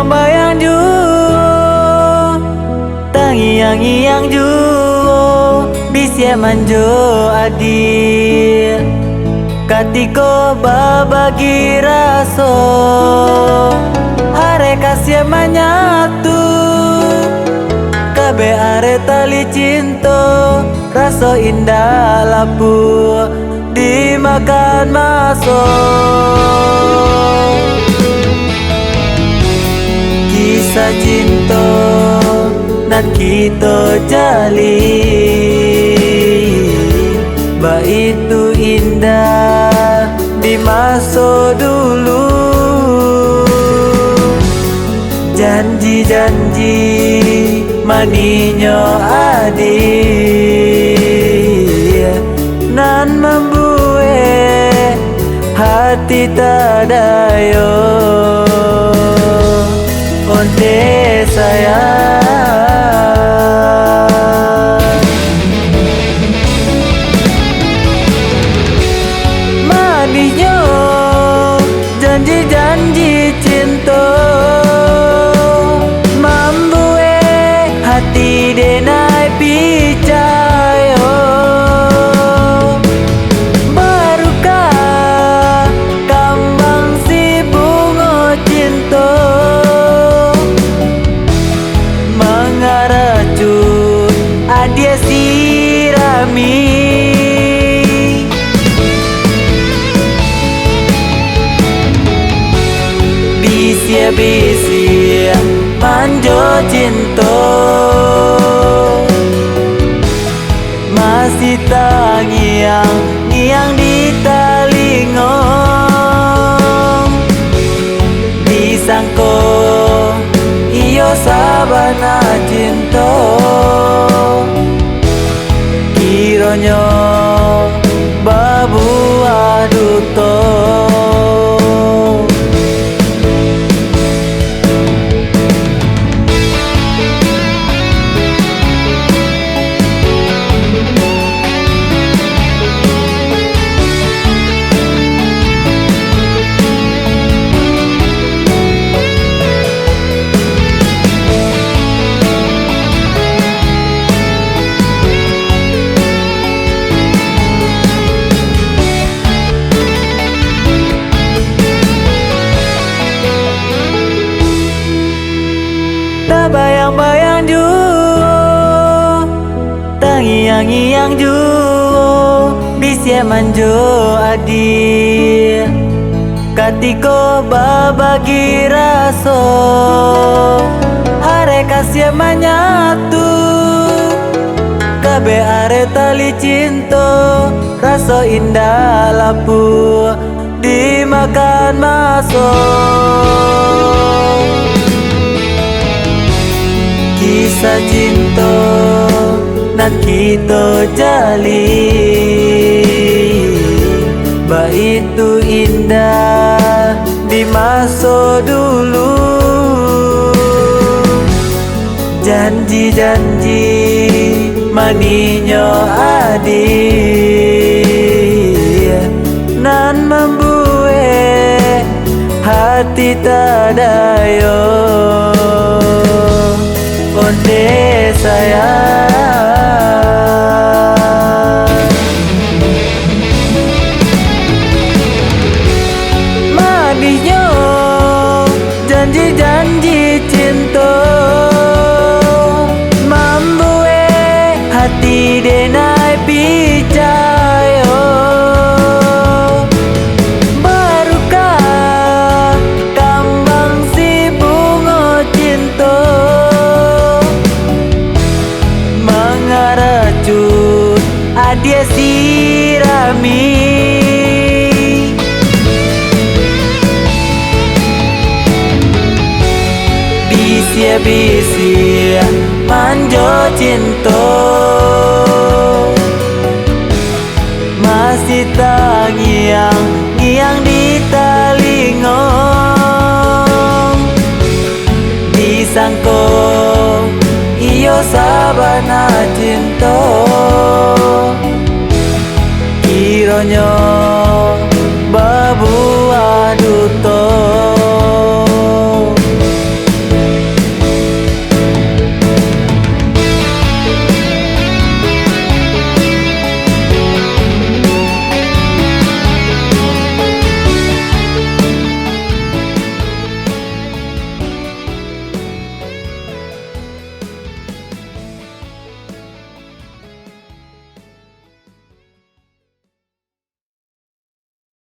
bayang-bayang ju tangiang-iang ju bisa manjo adil katiko babagi raso are kasih menyatu kabe are tali cinta raso indah lapu dimakan masuk kisah cinta nan kita jali ba itu indah di masa dulu janji-janji maninyo adil nan membuat hati tadayo onde sayang maninyo janji-janji cinta hati denai picayo barukah kambang si bunga cinta mengaracut adia sirami bisia-bisia manjo cinta masih tangiang-ngiang di talingong disangko iyo sabana cinta kironyo babuah duto bayang-bayang ju tangiang-iang ju bisa manjo adil katiko babagi raso are kasih menyatu kabe are tali cinta raso indah lapu dimakan masuk kisah cinta nan kita jali ba itu indah di masa dulu janji-janji maninyo adil nan membuat hati tadayo onde sayang maninyo janji-janji cinta membuat hati denai picayo barukah kambang si bunga cinta mengaracut adia sirami bisia-bisia manjo cinta masih tangiang-ngiang di talingong disangko iyo sabana cinta kironyo